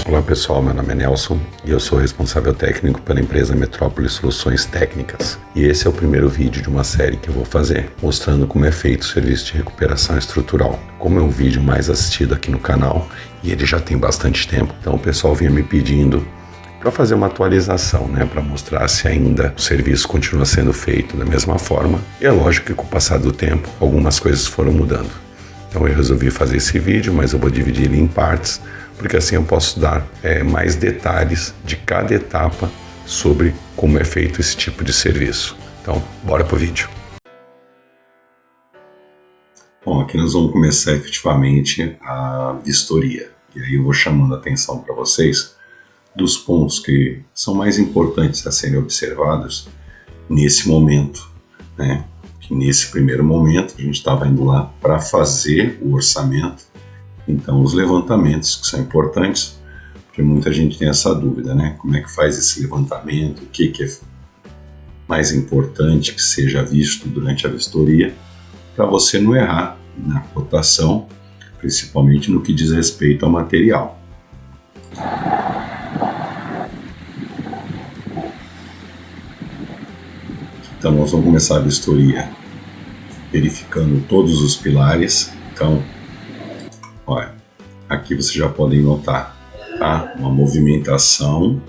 Olá pessoal, meu nome é Nelson e eu sou responsável técnico pela empresa Metrópole Soluções Técnicas. E esse é o primeiro vídeo de uma série que eu vou fazer, mostrando como é feito o serviço de recuperação estrutural. Como é um vídeo mais assistido aqui no canal e ele já tem bastante tempo, então o pessoal vinha me pedindo para fazer uma atualização, para mostrar se ainda o serviço continua sendo feito da mesma forma. E é lógico que com o passar do tempo, algumas coisas foram mudando. Então eu resolvi fazer esse vídeo, mas eu vou dividir ele em partes, porque assim eu posso dar mais detalhes de cada etapa sobre como é feito esse tipo de serviço. Então, bora pro vídeo. Bom, aqui nós vamos começar efetivamente a vistoria. E aí eu vou chamando a atenção para vocês dos pontos que são mais importantes a serem observados nesse momento, Que nesse primeiro momento a gente estava indo lá para fazer o orçamento. Então, os levantamentos que são importantes, porque muita gente tem essa dúvida, Como é que faz esse levantamento, o que é mais importante que seja visto durante a vistoria, para você não errar na cotação, principalmente no que diz respeito ao material. Então, nós vamos começar a vistoria verificando todos os pilares. Então, olha, aqui vocês já podem notar, uma movimentação,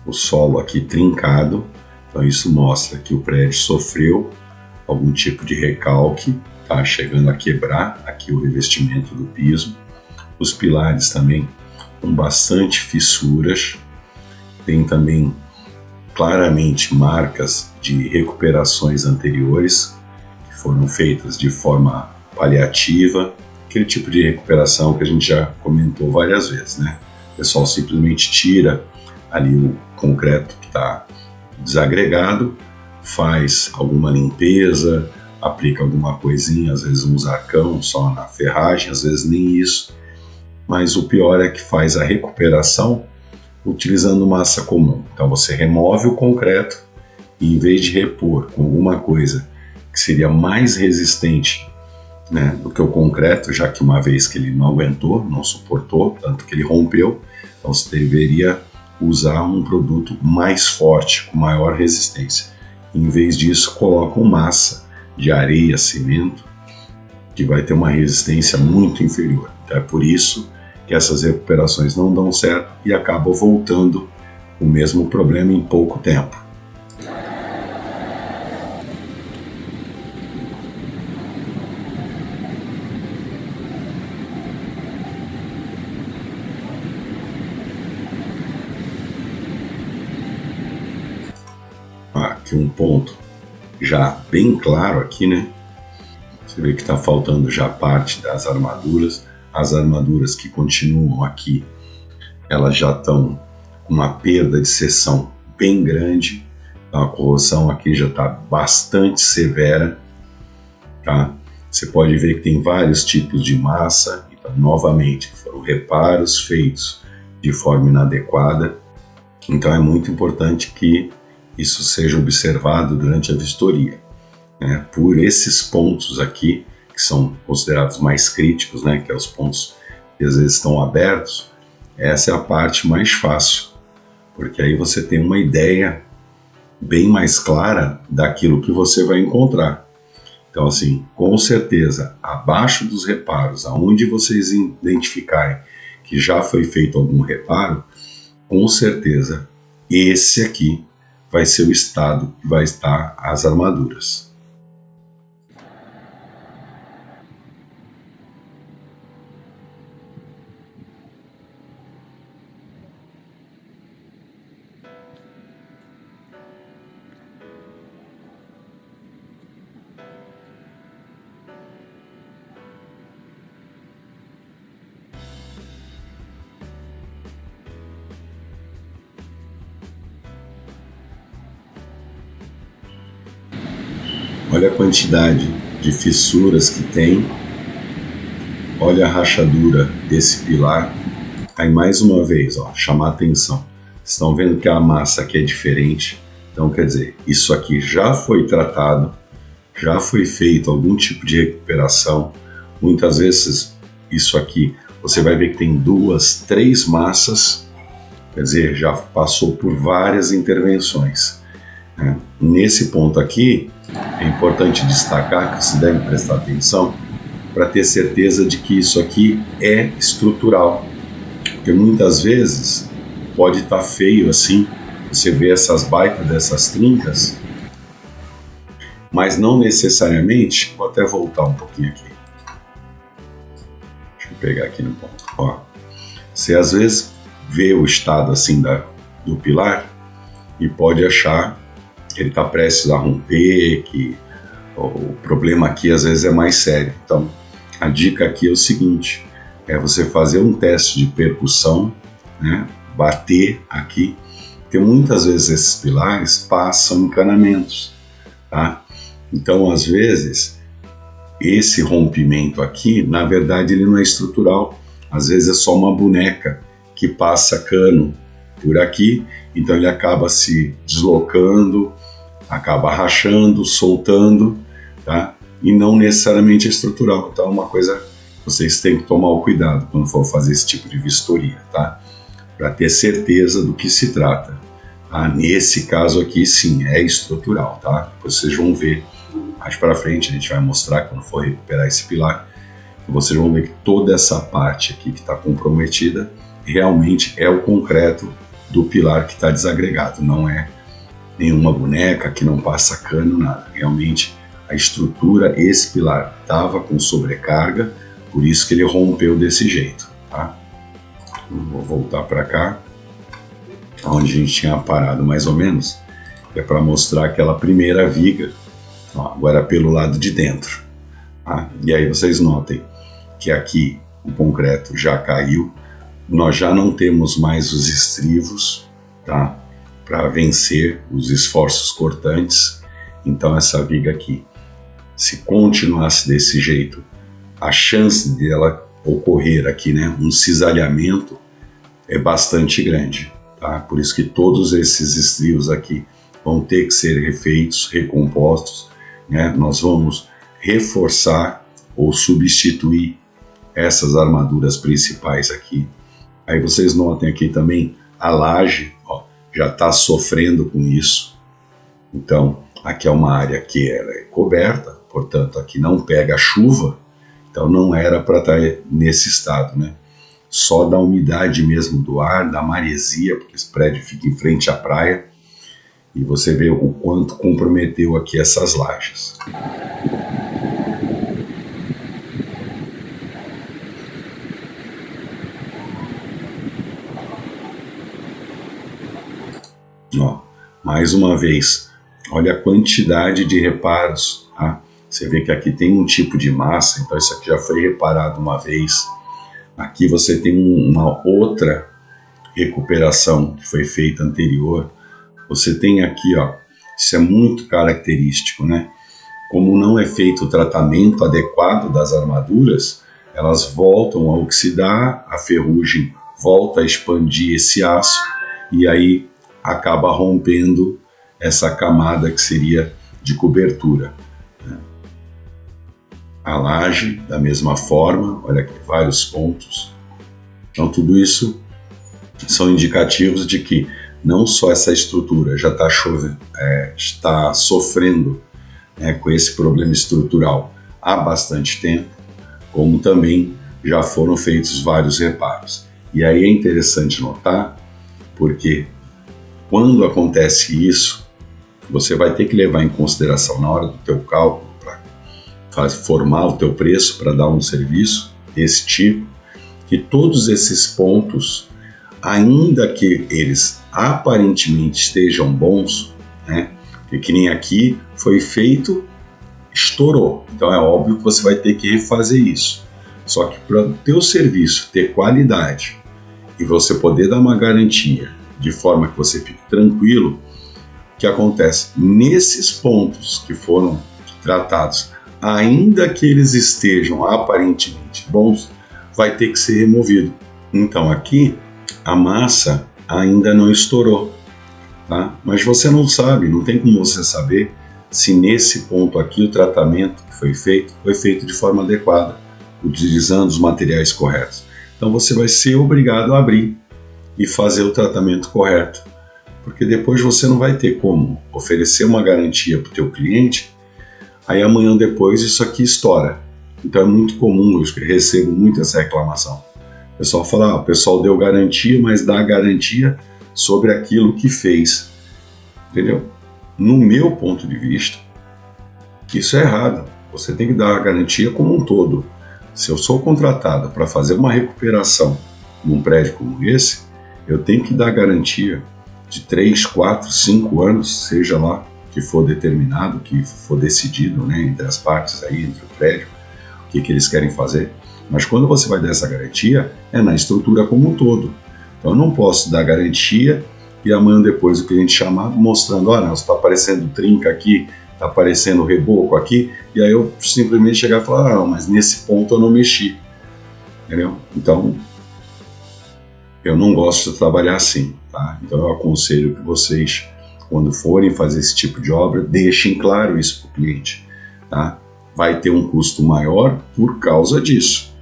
o solo aqui trincado, então isso mostra que o prédio sofreu algum tipo de recalque, chegando a quebrar aqui o revestimento do piso. Os pilares também com bastante fissuras, tem também claramente marcas de recuperações anteriores que foram feitas de forma paliativa, aquele tipo de recuperação que a gente já comentou várias vezes, O pessoal simplesmente tira ali o concreto que está desagregado, faz alguma limpeza, aplica alguma coisinha, às vezes um arcão só na ferragem, às vezes nem isso, mas o pior é que faz a recuperação utilizando massa comum. Então você remove o concreto e, em vez de repor com alguma coisa que seria mais resistente do que o concreto, já que uma vez que ele não aguentou, não suportou, tanto que ele rompeu, então você deveria usar um produto mais forte, com maior resistência. Em vez disso, colocam massa de areia, cimento, que vai ter uma resistência muito inferior. Então é por isso que essas recuperações não dão certo e acabam voltando o mesmo problema em pouco tempo. Aqui um ponto já bem claro aqui, Você vê que está faltando já parte das armaduras. As armaduras que continuam aqui, elas já estão com uma perda de seção bem grande. Então a corrosão aqui já está bastante severa, Você pode ver que tem vários tipos de massa. Então, novamente, foram reparos feitos de forma inadequada. Então é muito importante que isso seja observado durante a vistoria, por esses pontos aqui, que são considerados mais críticos, que é os pontos que às vezes estão abertos. Essa é a parte mais fácil, porque aí você tem uma ideia bem mais clara daquilo que você vai encontrar. Então, assim, com certeza, abaixo dos reparos, aonde vocês identificarem que já foi feito algum reparo, com certeza, esse aqui vai ser o estado que vai estar as armaduras. Olha a quantidade de fissuras que tem. Olha a rachadura desse pilar. Aí mais uma vez, chamar a atenção. Estão vendo que a massa aqui é diferente. Então quer dizer, isso aqui já foi tratado, já foi feito algum tipo de recuperação. Muitas vezes isso aqui você vai ver que tem 2, 3 massas, quer dizer, já passou por várias intervenções. Nesse ponto aqui, é importante destacar que você deve prestar atenção para ter certeza de que isso aqui é estrutural, porque muitas vezes pode estar feio assim, você vê essas baitas dessas trincas, mas não necessariamente. Vou até voltar um pouquinho aqui. Deixa eu pegar aqui no ponto. Ó, você às vezes vê o estado assim do pilar e pode achar que ele está prestes a romper, que o problema aqui às vezes é mais sério. Então, a dica aqui é o seguinte, é você fazer um teste de percussão, né, bater aqui, porque muitas vezes esses pilares passam encanamentos, tá? Então, às vezes, esse rompimento aqui, na verdade, ele não é estrutural, às vezes é só uma boneca que passa cano por aqui, então ele acaba se deslocando, acaba rachando, soltando, tá? E não necessariamente é estrutural. Então é uma coisa que vocês têm que tomar o cuidado quando for fazer esse tipo de vistoria, tá? Para ter certeza do que se trata. Tá? Nesse caso aqui, sim, é estrutural, tá? Depois vocês vão ver mais para frente, a gente vai mostrar quando for recuperar esse pilar, e vocês vão ver que toda essa parte aqui que está comprometida realmente é o concreto do pilar que está desagregado, não é nenhuma boneca que não passa cano, nada. Realmente a estrutura, esse pilar estava com sobrecarga, por isso que ele rompeu desse jeito, tá? Vou voltar para cá, onde a gente tinha parado mais ou menos, que é para mostrar aquela primeira viga, ó, agora pelo lado de dentro, tá? E aí vocês notem que aqui o concreto já caiu, nós já não temos mais os estrivos, tá? Para vencer os esforços cortantes. Então essa viga aqui, se continuasse desse jeito, a chance dela ocorrer aqui, né, um cisalhamento é bastante grande, tá? Por isso que todos esses estrivos aqui vão ter que ser refeitos, recompostos, né? Nós vamos reforçar ou substituir essas armaduras principais aqui. Aí vocês notem aqui também a laje, ó, já está sofrendo com isso. Então, aqui é uma área que ela é coberta, portanto, aqui não pega chuva, então não era para estar nesse estado, né? Só da umidade mesmo do ar, da maresia, porque esse prédio fica em frente à praia, e você vê o quanto comprometeu aqui essas lajes. Ó, mais uma vez, olha a quantidade de reparos, tá? Você vê que aqui tem um tipo de massa, então isso aqui já foi reparado uma vez. Aqui você tem uma outra recuperação que foi feita anterior. Você tem aqui, ó, isso é muito característico, né? Como não é feito o tratamento adequado das armaduras, elas voltam a oxidar, a ferrugem volta a expandir esse aço e aí acaba rompendo essa camada que seria de cobertura. A laje, da mesma forma, olha aqui, vários pontos. Então, tudo isso são indicativos de que não só essa estrutura já está sofrendo, né, com esse problema estrutural há bastante tempo, como também já foram feitos vários reparos. E aí é interessante notar, porque quando acontece isso, você vai ter que levar em consideração na hora do teu cálculo, para formar o teu preço para dar um serviço desse tipo, que todos esses pontos, ainda que eles aparentemente estejam bons, né, que nem aqui foi feito, estourou, então é óbvio que você vai ter que refazer isso. Só que para o teu serviço ter qualidade e você poder dar uma garantia de forma que você fique tranquilo, o que acontece? Nesses pontos que foram tratados, ainda que eles estejam aparentemente bons, vai ter que ser removido. Então aqui a massa ainda não estourou, tá? Mas você não sabe, não tem como você saber se nesse ponto aqui o tratamento que foi feito de forma adequada, utilizando os materiais corretos. Então você vai ser obrigado a abrir e fazer o tratamento correto, porque depois você não vai ter como oferecer uma garantia para o teu cliente, aí amanhã depois isso aqui estoura. Então é muito comum, eu recebo muito essa reclamação. O pessoal fala, o pessoal deu garantia, mas dá garantia sobre aquilo que fez. Entendeu? No meu ponto de vista, isso é errado. Você tem que dar a garantia como um todo. Se eu sou contratado para fazer uma recuperação num prédio como esse, eu tenho que dar garantia de 3, 4, 5 anos, seja lá que for determinado, que for decidido, né, entre as partes aí, entre o prédio, o que eles querem fazer. Mas quando você vai dar essa garantia, é na estrutura como um todo. Então eu não posso dar garantia e amanhã depois o cliente chamar mostrando, olha, está aparecendo trinca aqui, está aparecendo reboco aqui, e aí eu simplesmente chegar e falar, não, mas nesse ponto eu não mexi. Entendeu? Então, eu não gosto de trabalhar assim, tá? Então eu aconselho que vocês, quando forem fazer esse tipo de obra, deixem claro isso para o cliente, tá? Vai ter um custo maior por causa disso,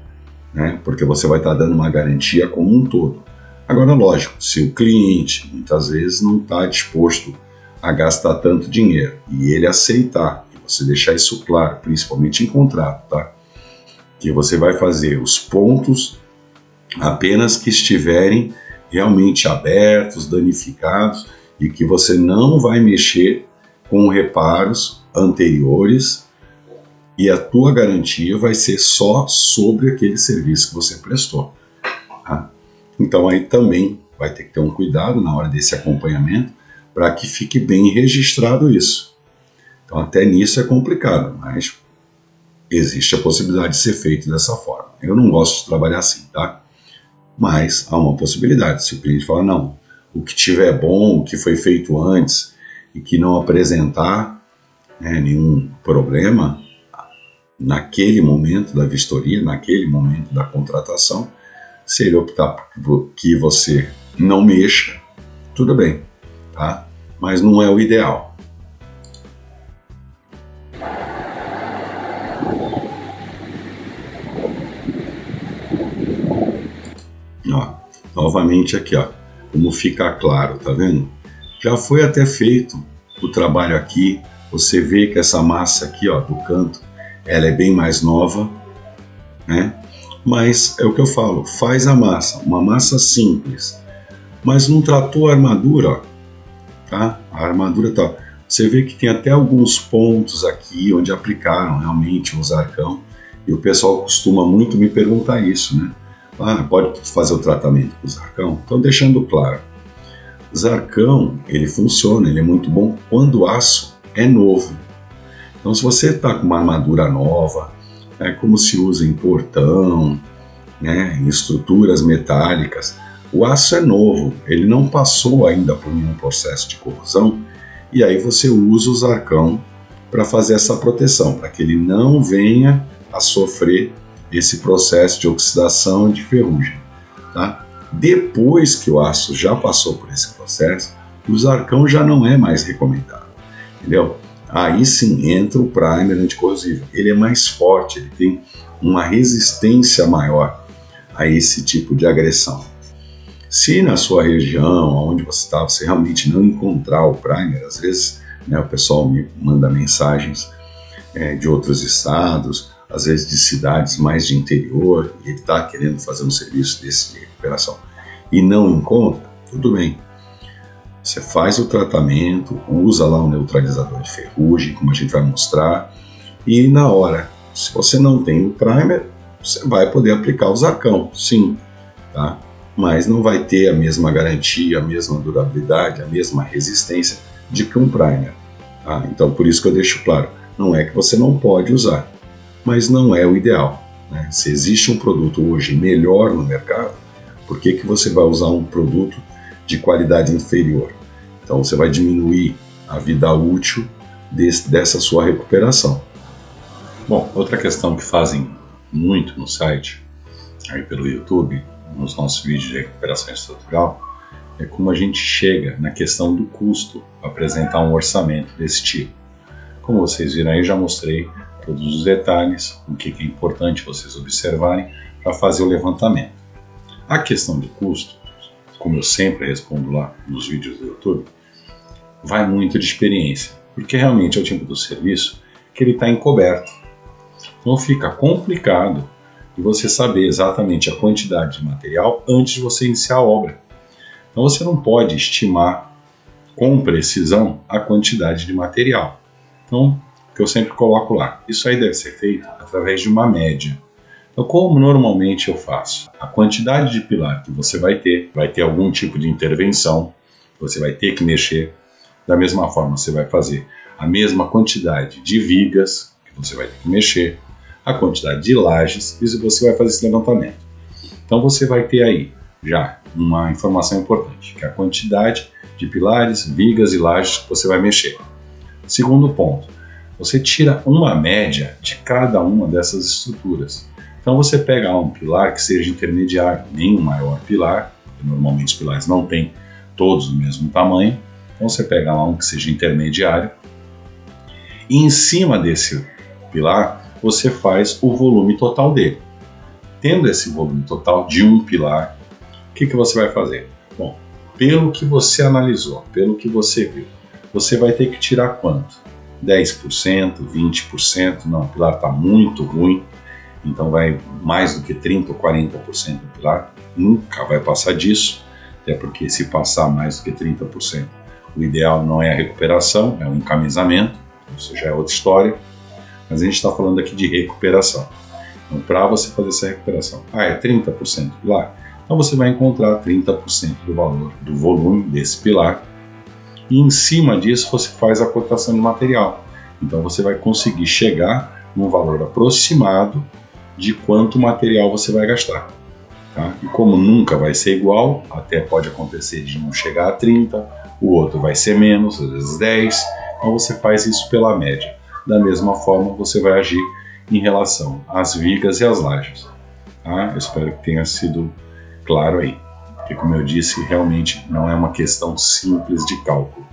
né? Porque você vai estar dando uma garantia como um todo. Agora, lógico, se o cliente muitas vezes não está disposto a gastar tanto dinheiro e ele aceitar, e você deixar isso claro, principalmente em contrato, tá? Que você vai fazer os pontos apenas que estiverem realmente abertos, danificados, e que você não vai mexer com reparos anteriores, e a tua garantia vai ser só sobre aquele serviço que você prestou, tá? Então aí também vai ter que ter um cuidado na hora desse acompanhamento para que fique bem registrado isso. Então até nisso é complicado, mas existe a possibilidade de ser feito dessa forma. Eu não gosto de trabalhar assim, tá? Mas há uma possibilidade. Se o cliente falar, não, o que tiver bom, o que foi feito antes e que não apresentar, né, nenhum problema naquele momento da vistoria, naquele momento da contratação, se ele optar por que você não mexa, tudo bem, tá? Mas não é o ideal. Ó, novamente aqui, ó, como fica claro, tá vendo? Já foi até feito o trabalho aqui, você vê que essa massa aqui, ó, do canto, ela é bem mais nova, né? Mas é o que eu falo, faz a massa, uma massa simples, mas não tratou a armadura, ó, tá? A armadura tá, você vê que tem até alguns pontos aqui onde aplicaram realmente um zarcão, e o pessoal costuma muito me perguntar isso, né? Ah, pode fazer o tratamento com o zarcão? Então, deixando claro, zarcão, ele funciona, ele é muito bom quando o aço é novo. Então, se você está com uma armadura nova, como se usa em portão, né, em estruturas metálicas, o aço é novo, ele não passou ainda por nenhum processo de corrosão, e aí você usa o zarcão para fazer essa proteção, para que ele não venha a sofrer esse processo de oxidação e de ferrugem, tá? Depois que o aço já passou por esse processo, o zarcão já não é mais recomendado, entendeu? Aí sim entra o primer anticorrosivo. Ele é mais forte, ele tem uma resistência maior a esse tipo de agressão. Se na sua região, onde você está, você realmente não encontrar o primer, às vezes, né, o pessoal me manda mensagens de outros estados, às vezes de cidades mais de interior, e ele está querendo fazer um serviço desse de recuperação e não encontra, tudo bem. Você faz o tratamento, usa lá um neutralizador de ferrugem, como a gente vai mostrar, e na hora, se você não tem o primer, você vai poder aplicar o zarcão, sim, tá? Mas não vai ter a mesma garantia, a mesma durabilidade, a mesma resistência de que um primer, tá? Então, por isso que eu deixo claro, não é que você não pode usar, mas não é o ideal, né? Se existe um produto hoje melhor no mercado, por que você vai usar um produto de qualidade inferior? Então você vai diminuir a vida útil dessa sua recuperação. Bom, outra questão que fazem muito no site, aí pelo YouTube, nos nossos vídeos de recuperação estrutural, é como a gente chega na questão do custo para apresentar um orçamento desse tipo. Como vocês viram aí, já mostrei todos os detalhes, o que é importante vocês observarem para fazer o levantamento. A questão de custo, como eu sempre respondo lá nos vídeos do YouTube, vai muito de experiência, porque realmente é o tipo do serviço que ele está encoberto. Então fica complicado de você saber exatamente a quantidade de material antes de você iniciar a obra. Então você não pode estimar com precisão a quantidade de material. Então, o que eu sempre coloco lá, isso aí deve ser feito através de uma média. Então, como normalmente eu faço? A quantidade de pilar que você vai ter algum tipo de intervenção, você vai ter que mexer. Da mesma forma, você vai fazer a mesma quantidade de vigas que você vai ter que mexer, a quantidade de lajes, e você vai fazer esse levantamento. Então, você vai ter aí já uma informação importante, que é a quantidade de pilares, vigas e lajes que você vai mexer. Segundo ponto, você tira uma média de cada uma dessas estruturas. Então você pega um pilar que seja intermediário, nem um maior pilar, porque normalmente os pilares não têm todos o mesmo tamanho, então você pega lá um que seja intermediário, e em cima desse pilar você faz o volume total dele. Tendo esse volume total de um pilar, o que você vai fazer? Bom, pelo que você analisou, pelo que você viu, você vai ter que tirar quanto? 10%, 20%, não, o pilar está muito ruim, então vai mais do que 30% ou 40% do pilar, nunca vai passar disso, até porque se passar mais do que 30%, o ideal não é a recuperação, é o encamisamento, isso já é outra história, mas a gente está falando aqui de recuperação. Então, para você fazer essa recuperação, é 30% do pilar, então você vai encontrar 30% do valor, do volume desse pilar, e em cima disso você faz a cotação de material. Então você vai conseguir chegar num valor aproximado de quanto material você vai gastar. Tá? E como nunca vai ser igual, até pode acontecer de não chegar a 30, o outro vai ser menos, às vezes 10, então você faz isso pela média. Da mesma forma você vai agir em relação às vigas e às lajes. Tá? Eu espero que tenha sido claro aí. Porque, como eu disse, realmente não é uma questão simples de cálculo.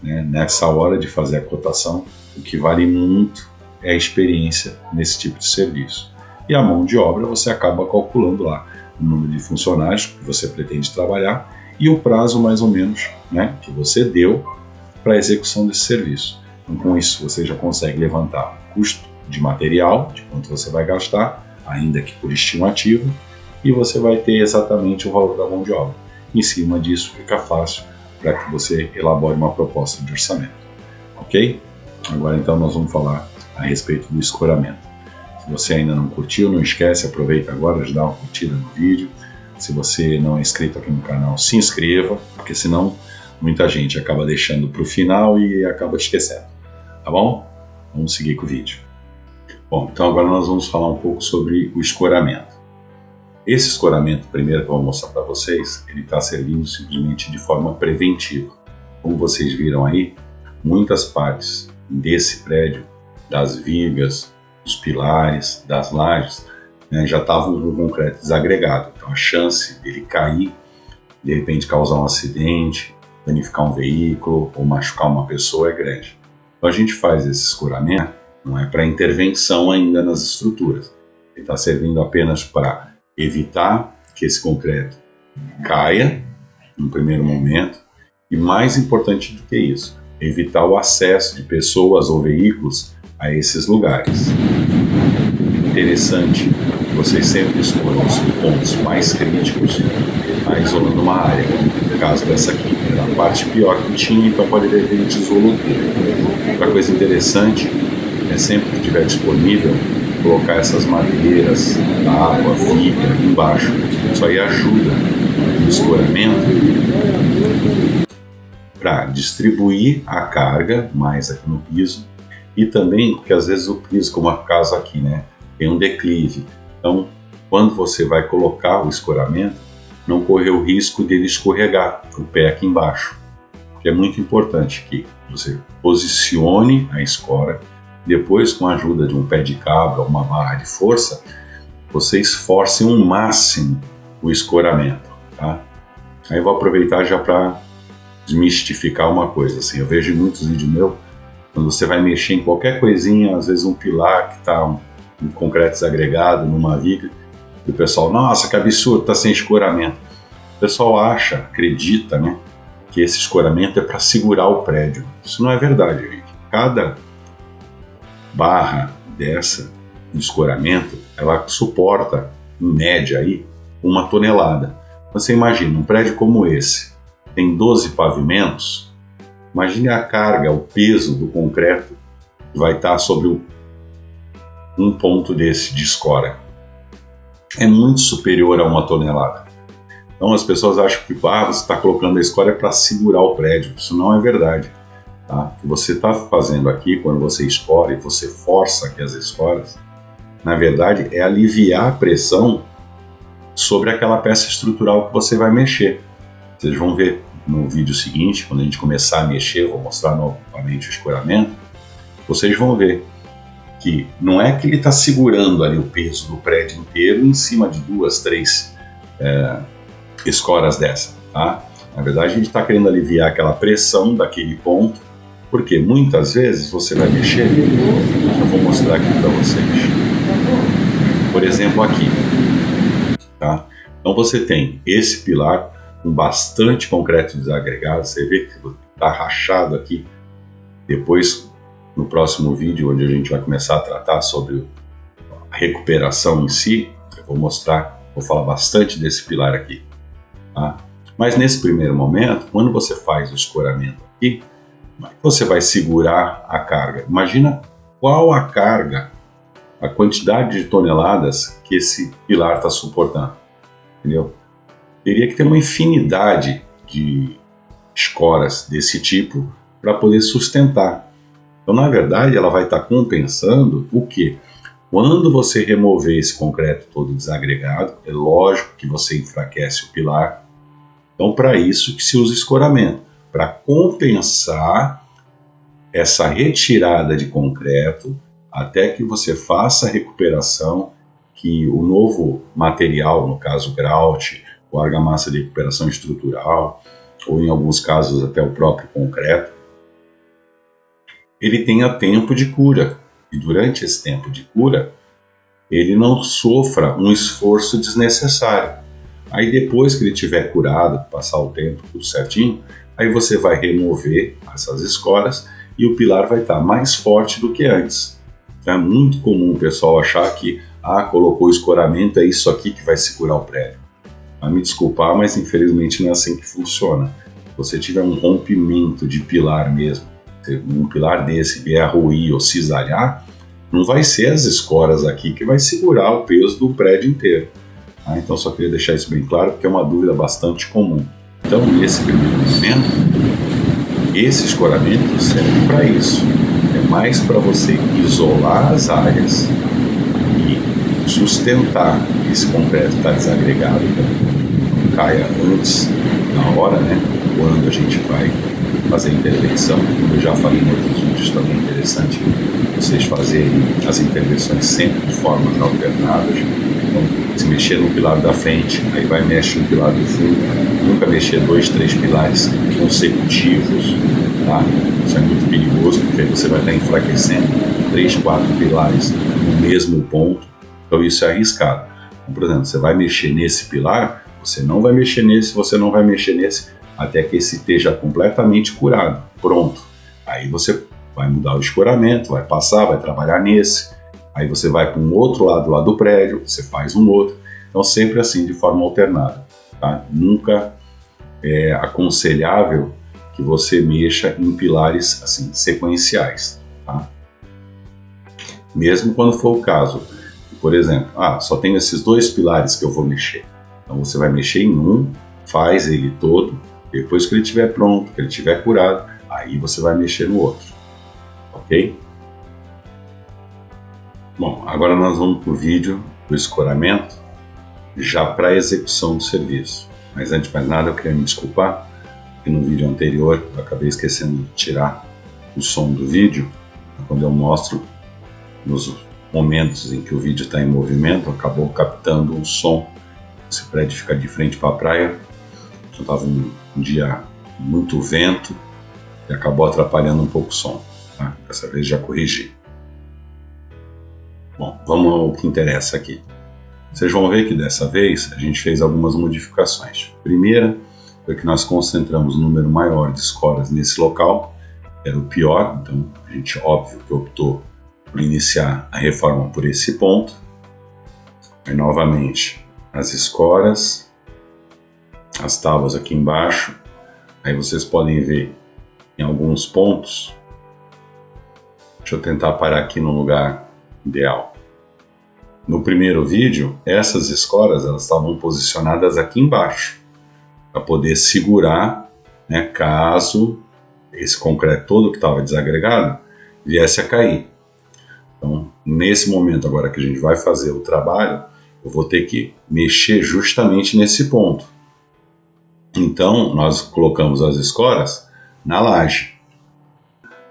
Né? Nessa hora de fazer a cotação, o que vale muito é a experiência nesse tipo de serviço. E a mão de obra você acaba calculando lá o número de funcionários que você pretende trabalhar e o prazo mais ou menos, né, que você deu para a execução desse serviço. Então, com isso você já consegue levantar o custo de material, de quanto você vai gastar, ainda que por estimativa, e você vai ter exatamente o valor da mão de obra. Em cima disso fica fácil para que você elabore uma proposta de orçamento. Ok? Agora então nós vamos falar a respeito do escoramento. Se você ainda não curtiu, não esquece, aproveita agora de dar uma curtida no vídeo. Se você não é inscrito aqui no canal, se inscreva, porque senão muita gente acaba deixando para o final e acaba esquecendo. Tá bom? Vamos seguir com o vídeo. Bom, então agora nós vamos falar um pouco sobre o escoramento. Esse escoramento, primeiro que eu vou mostrar para vocês, ele está servindo simplesmente de forma preventiva. Como vocês viram aí, muitas partes desse prédio, das vigas, dos pilares, das lajes, né, já estavam com concreto desagregado. Então a chance dele cair, de repente causar um acidente, danificar um veículo ou machucar uma pessoa é grande. Então a gente faz esse escoramento, não é para intervenção ainda nas estruturas. Ele está servindo apenas para evitar que esse concreto caia no primeiro momento e, mais importante do que isso, evitar o acesso de pessoas ou veículos a esses lugares. Interessante que vocês sempre escolham os pontos mais críticos, isolando uma área. No caso dessa aqui, era a parte pior que tinha, então pode ter isolou tudo. Outra coisa interessante é sempre que estiver disponível colocar essas madeiras, água, viga embaixo. Isso aí ajuda no escoramento para distribuir a carga mais aqui no piso e também porque às vezes o piso, como é o caso aqui, né, tem um declive. Então, quando você vai colocar o escoramento, não correr o risco dele escorregar o pé aqui embaixo. Que é muito importante que você posicione a escora. Depois, com a ajuda de um pé de cabra ou uma barra de força, você esforce ao máximo o escoramento. Tá? Aí eu vou aproveitar já para desmistificar uma coisa. Assim, eu vejo em muitos vídeos meus, quando você vai mexer em qualquer coisinha, às vezes um pilar que está um concreto desagregado numa viga, E o pessoal, nossa, que absurdo, está sem escoramento. O pessoal acha, acredita, né, que esse escoramento é para segurar o prédio. Isso não é verdade, gente. Cada barra dessa de escoramento, ela suporta, em média, aí, 1 tonelada. Você imagina, um prédio como esse, tem 12 pavimentos, imagine a carga, o peso do concreto que vai estar sobre um ponto desse de escora. É muito superior a 1 tonelada. Então as pessoas acham que você está colocando a escória para segurar o prédio. Isso não é verdade. Tá? O que você está fazendo aqui, quando você escora e você força aqui as escoras, na verdade é aliviar a pressão sobre aquela peça estrutural que você vai mexer. Vocês vão ver no vídeo seguinte, quando a gente começar a mexer, eu vou mostrar novamente o escoramento, vocês vão ver que não é que ele está segurando ali o peso do prédio inteiro em cima de 2, 3 escoras dessa, tá? Na verdade, a gente está querendo aliviar aquela pressão daquele ponto, porque muitas vezes você vai mexer, eu vou mostrar aqui para vocês. Por exemplo, aqui, tá? Então você tem esse pilar com bastante concreto desagregado, você vê que está rachado aqui. Depois, no próximo vídeo, onde a gente vai começar a tratar sobre a recuperação em si, eu vou mostrar, vou falar bastante desse pilar aqui. Tá? Mas nesse primeiro momento, quando você faz o escoramento aqui, você vai segurar a carga. Imagina qual a carga, a quantidade de toneladas que esse pilar está suportando. Entendeu? Teria que ter uma infinidade de escoras desse tipo para poder sustentar. Então, na verdade, ela vai estar compensando o quê? Quando você remover esse concreto todo desagregado, é lógico que você enfraquece o pilar. Então, para isso que se usa escoramento, para compensar essa retirada de concreto até que você faça a recuperação, que o novo material, no caso grout, ou argamassa de recuperação estrutural, ou em alguns casos até o próprio concreto, ele tenha tempo de cura. E durante esse tempo de cura, ele não sofra um esforço desnecessário. Aí depois que ele tiver curado, passar o tempo tudo certinho, aí você vai remover essas escoras e o pilar vai estar mais forte do que antes. É muito comum o pessoal achar que colocou escoramento, é isso aqui que vai segurar o prédio. Vai me desculpar, mas infelizmente não é assim que funciona. Se você tiver um rompimento de pilar mesmo, um pilar desse vier a ruir ou cisalhar, não vai ser as escoras aqui que vai segurar o peso do prédio inteiro. Então só queria deixar isso bem claro, porque é uma dúvida bastante comum. Então, nesse primeiro momento, esse escoramento serve para isso. É mais para você isolar as áreas e sustentar esse concreto estar desagregado, não caia antes, na hora, né? Quando a gente vai fazer a intervenção. Como eu já falei em outros vídeos, também é interessante vocês fazerem as intervenções sempre de formas alternadas. Então, se mexer no pilar da frente, aí vai mexer no pilar do fundo. Nunca mexer 2, 3 pilares consecutivos, tá? Isso é muito perigoso, porque aí você vai estar enfraquecendo 3, 4 pilares no mesmo ponto. Então isso é arriscado. Então, por exemplo, você vai mexer nesse pilar, você não vai mexer nesse, você não vai mexer nesse, até que esse esteja completamente curado, pronto. Aí você vai mudar o escoramento, vai passar, vai trabalhar nesse, aí você vai para um outro lado lá do prédio, você faz um outro. Então sempre assim, de forma alternada. Tá? Nunca é aconselhável que você mexa em pilares assim, sequenciais. Tá? Mesmo quando for o caso, por exemplo, só tenho esses 2 pilares que eu vou mexer. Então você vai mexer em um, faz ele todo, depois que ele estiver pronto, que ele estiver curado, aí você vai mexer no outro. Ok? Bom, agora nós vamos para o vídeo do escoramento, já para a execução do serviço. Mas antes de mais nada, eu queria me desculpar, que no vídeo anterior eu acabei esquecendo de tirar o som do vídeo. Quando eu mostro nos momentos em que o vídeo está em movimento, acabou captando um som. Esse prédio fica de frente para a praia, já estava um dia muito vento e acabou atrapalhando um pouco o som. Tá? Dessa vez já corrigi. Bom, vamos ao que interessa aqui. Vocês vão ver que dessa vez a gente fez algumas modificações. Primeira foi que nós concentramos um número maior de escoras nesse local, era o pior, então a gente, óbvio, que optou por iniciar a reforma por esse ponto. Aí, novamente, as escoras, as tábuas aqui embaixo. Aí vocês podem ver em alguns pontos. Deixa eu tentar parar aqui no lugar ideal. No primeiro vídeo, essas escoras elas estavam posicionadas aqui embaixo, para poder segurar, né, caso esse concreto todo que estava desagregado viesse a cair. Então, nesse momento agora que a gente vai fazer o trabalho, eu vou ter que mexer justamente nesse ponto. Então, nós colocamos as escoras na laje,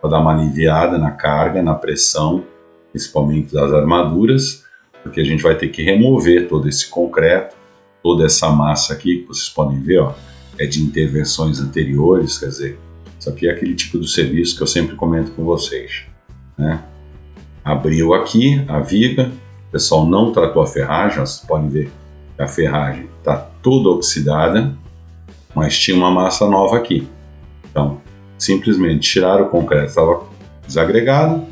para dar uma aliviada na carga, na pressão, principalmente das armaduras, porque a gente vai ter que remover todo esse concreto, toda essa massa aqui, que vocês podem ver, ó, é de intervenções anteriores, quer dizer, isso aqui é aquele tipo de serviço que eu sempre comento com vocês, né? Abriu aqui a viga, o pessoal não tratou a ferragem, vocês podem ver que a ferragem está toda oxidada, mas tinha uma massa nova aqui. Então, simplesmente tiraram o concreto, estava desagregado,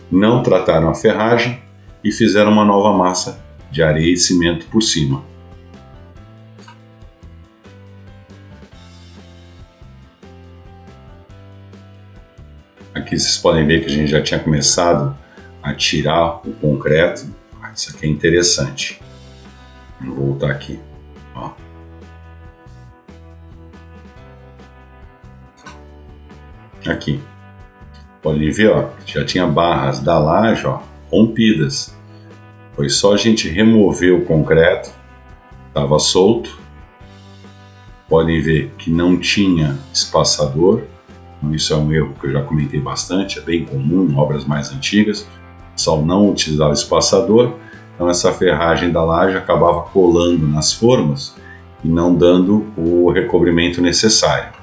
não trataram a ferragem e fizeram uma nova massa de areia e cimento por cima. Aqui vocês podem ver que a gente já tinha começado a tirar o concreto. Isso aqui é interessante. Vou voltar aqui. Ó. Aqui. Pode ver, ó, já tinha barras da laje, ó, rompidas. Foi só a gente remover o concreto, estava solto. Podem ver que não tinha espaçador. Isso é um erro que eu já comentei bastante, é bem comum em obras mais antigas. O pessoal não utilizava espaçador, então essa ferragem da laje acabava colando nas formas e não dando o recobrimento necessário.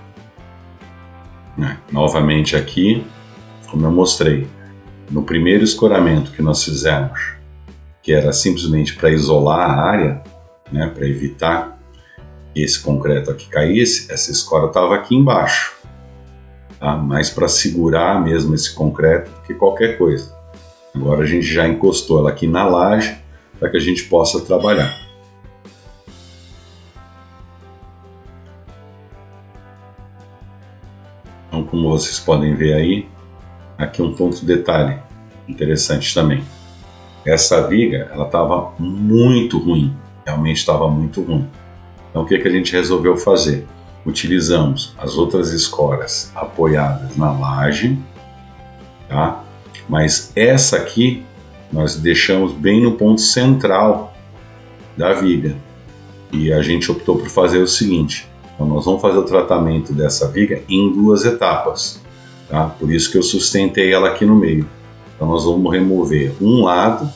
Novamente aqui, como eu mostrei, no primeiro escoramento que nós fizemos, que era simplesmente para isolar a área, né, para evitar que esse concreto aqui caísse, essa escora estava aqui embaixo. Tá? Mais para segurar mesmo esse concreto do que qualquer coisa. Agora a gente já encostou ela aqui na laje para que a gente possa trabalhar. Então, como vocês podem ver aí, aqui um ponto de detalhe interessante também. Essa viga, ela estava muito ruim, realmente estava muito ruim. Então o que a gente resolveu fazer? Utilizamos as outras escoras apoiadas na laje, tá? Mas essa aqui nós deixamos bem no ponto central da viga e a gente optou por fazer o seguinte: então nós vamos fazer o tratamento dessa viga em duas etapas, tá? Por isso que eu sustentei ela aqui no meio. Então nós vamos remover um lado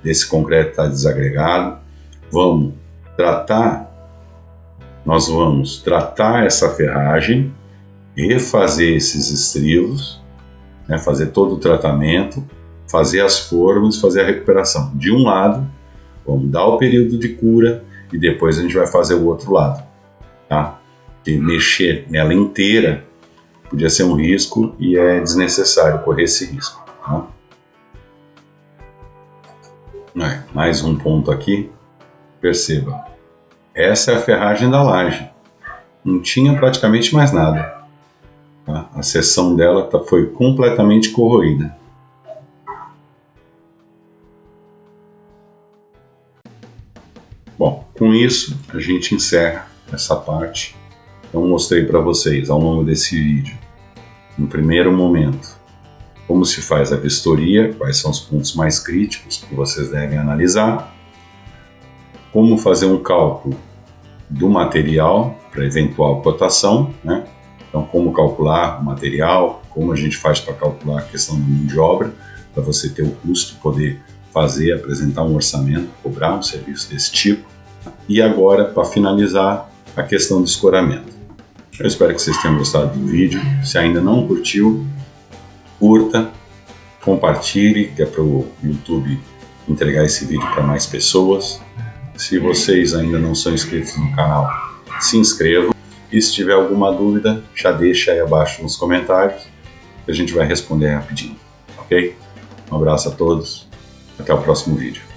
desse concreto que está desagregado, nós vamos tratar essa ferragem, refazer esses estribos, né, fazer todo o tratamento, fazer as formas, fazer a recuperação. De um lado, vamos dar o período de cura e depois a gente vai fazer o outro lado. Tá? E mexer nela inteira podia ser um risco e é desnecessário correr esse risco. Tá? Mais um ponto aqui, perceba. Essa é a ferragem da laje. Não tinha praticamente mais nada. Tá? A seção dela foi completamente corroída. Bom, com isso a gente encerra essa parte. Então mostrei para vocês ao longo desse vídeo, no primeiro momento, como se faz a vistoria, quais são os pontos mais críticos que vocês devem analisar, como fazer um cálculo do material para eventual cotação, né? Então, como calcular o material, como a gente faz para calcular a questão da mão de obra, para você ter o custo, poder fazer, apresentar um orçamento, cobrar um serviço desse tipo. E agora, para finalizar, a questão do escoramento. Eu espero que vocês tenham gostado do vídeo. Se ainda não curtiu, curta, compartilhe, que é para o YouTube entregar esse vídeo para mais pessoas. Se vocês ainda não são inscritos no canal, se inscrevam. E se tiver alguma dúvida, já deixa aí abaixo nos comentários, que a gente vai responder rapidinho, ok? Um abraço a todos, até o próximo vídeo.